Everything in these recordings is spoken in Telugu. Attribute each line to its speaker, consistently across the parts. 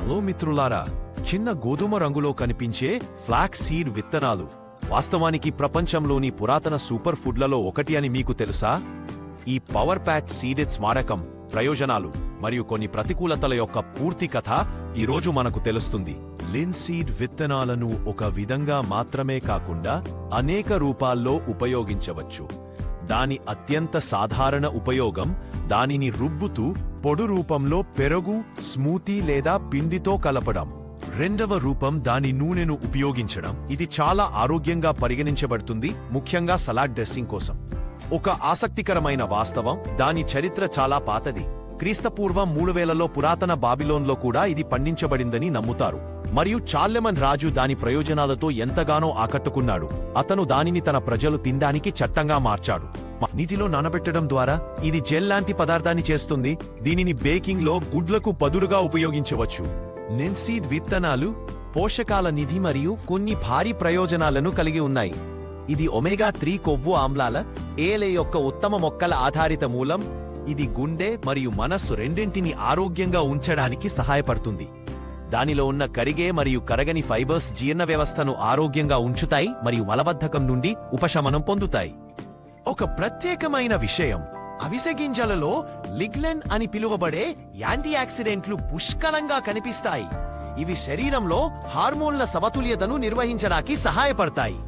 Speaker 1: హలో మిత్రులారా, చిన్న గోధుమ రంగులో కనిపించే ఫ్లాక్స్ సీడ్ విత్తనాలు వాస్తవానికి ప్రపంచంలోని పురాతన సూపర్ ఫుడ్లలో ఒకటి అని మీకు తెలుసా? ఈ పవర్ ప్యాక్ సీడెడ్ స్మారకం, ప్రయోజనాలు మరియు కొన్ని ప్రతికూలతల యొక్క పూర్తి కథ ఈరోజు మనకు తెలుస్తుంది. లిన్సీడ్ విత్తనాలను ఒక విధంగా మాత్రమే కాకుండా అనేక రూపాల్లో ఉపయోగించవచ్చు. దాని అత్యంత సాధారణ ఉపయోగం దానిని రుబ్బుతూ పొడు రూపంలో పెరుగు, స్మూతీ లేదా పిండితో కలపడం. రెండవ రూపం దాని నూనెను ఉపయోగించడం. ఇది చాలా ఆరోగ్యంగా పరిగణించబడుతుంది, ముఖ్యంగా సలాడ్ డ్రెస్సింగ్ కోసం. ఒక ఆసక్తికరమైన వాస్తవం, దాని చరిత్ర చాలా పాతది. క్రీస్తపూర్వం 3000లో పురాతన బాబిలోన్లో కూడా ఇది పండించబడిందని నమ్ముతారు. మరియు చార్లెమన్ రాజు దాని ప్రయోజనాలతో ఎంతగానో ఆకట్టుకున్నాడు. అతను దానిని తన ప్రజలు తినడానికి చట్టంగా మార్చాడు. నీటిలో నానబెట్టడం ద్వారా ఇది జెల్ లాంటి పదార్థాన్ని చేస్తుంది. దీనిని బేకింగ్లో గుడ్లకు బదులుగా ఉపయోగించవచ్చు. లిన్సీడ్ విత్తనాలు పోషకాల నిధి మరియు కొన్ని భారీ ప్రయోజనాలను కలిగి ఉన్నాయి. ఇది ఒమేగా-3 కొవ్వు ఆమ్లాల ఏలే యొక్క ఉత్తమ మొక్కల ఆధారిత మూలం. ఇది గుండె మరియు మనస్సు రెండింటిని ఆరోగ్యంగా ఉంచడానికి సహాయపడుతుంది. దానిలో ఉన్న కరిగే మరియు కరగని ఫైబర్స్ జీర్ణ వ్యవస్థను ఆరోగ్యంగా ఉంచుతాయి మరియు మలబద్ధకం నుండి ఉపశమనం పొందుతాయి. ఒక ప్రత్యేకమైన విషయం, అవిసె గింజలలో లిగ్నెన్ అని పిలువబడే యాంటీ ఆక్సిడెంట్లు పుష్కలంగా కనిపిస్తాయి. ఇవి శరీరంలో హార్మోన్ల సమతుల్యతను నిర్వహించడానికి సహాయపడతాయి.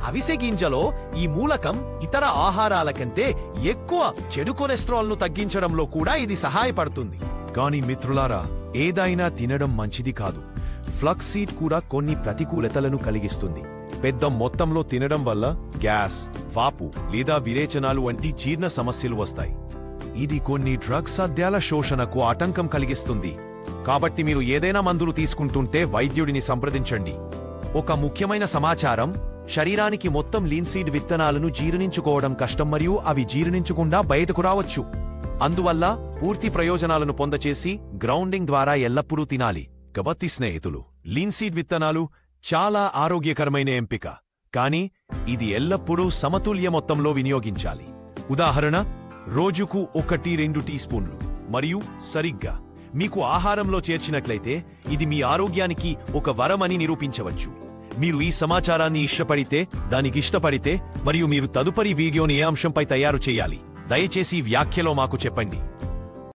Speaker 1: అవిసె గింజలో ఈ మూలకం ఇతర ఆహారాల కంటే ఎక్కువ చెడు కొలెస్ట్రాల్ను తగ్గించడంలో కూడా ఇది సహాయపడుతుంది. కానీ మిత్రులారా, ఏదైనా తినడం మంచిది కాదు. ఫ్లక్స్ సీడ్ కూడా కొన్ని ప్రతికూలతలను కలిగిస్తుంది. పెద్ద మొత్తంలో తినడం వల్ల గ్యాస్, వాపు లేదా విరేచనాలు వంటి జీర్ణ సమస్యలు వస్తాయి. ఇది కొన్ని డ్రగ్స్ సద్యాల శోషణకు ఆటంకం కలిగిస్తుంది. కాబట్టి మీరు ఏదైనా మందులు తీసుకుంటుంటే వైద్యుడిని సంప్రదించండి. ఒక ముఖ్యమైన సమాచారం, శరీరానికి మొత్తం లిన్సీడ్ విత్తనాలను జీర్ణించుకోవడం కష్టం మరియు అవి జీర్ణించకుండా బయటకు రావచ్చు. అందువల్ల పూర్తి ప్రయోజనాలను పొందచేసి గ్రౌండింగ్ ద్వారా ఎల్లప్పుడూ తినాలి. కాబట్టి స్నేహితులు, లిన్సీడ్ విత్తనాలు చాలా ఆరోగ్యకరమైన ఎంపిక, కానీ ఇది ఎల్లప్పుడూ సమతుల్య మొత్తంలో వినియోగించాలి. ఉదాహరణ, రోజుకు 1-2 టీ స్పూన్లు మరియు సరిగ్గా మీకు ఆహారంలో చేర్చినట్లయితే ఇది మీ ఆరోగ్యానికి ఒక వరమని నిరూపించవచ్చు. మీరు ఈ సమాచారాన్ని ఇష్టపడితే మరియు మీరు తదుపరి వీడియోని ఏ అంశంపై తయారు చేయాలి, దయచేసి వ్యాఖ్యలో మాకు చెప్పండి.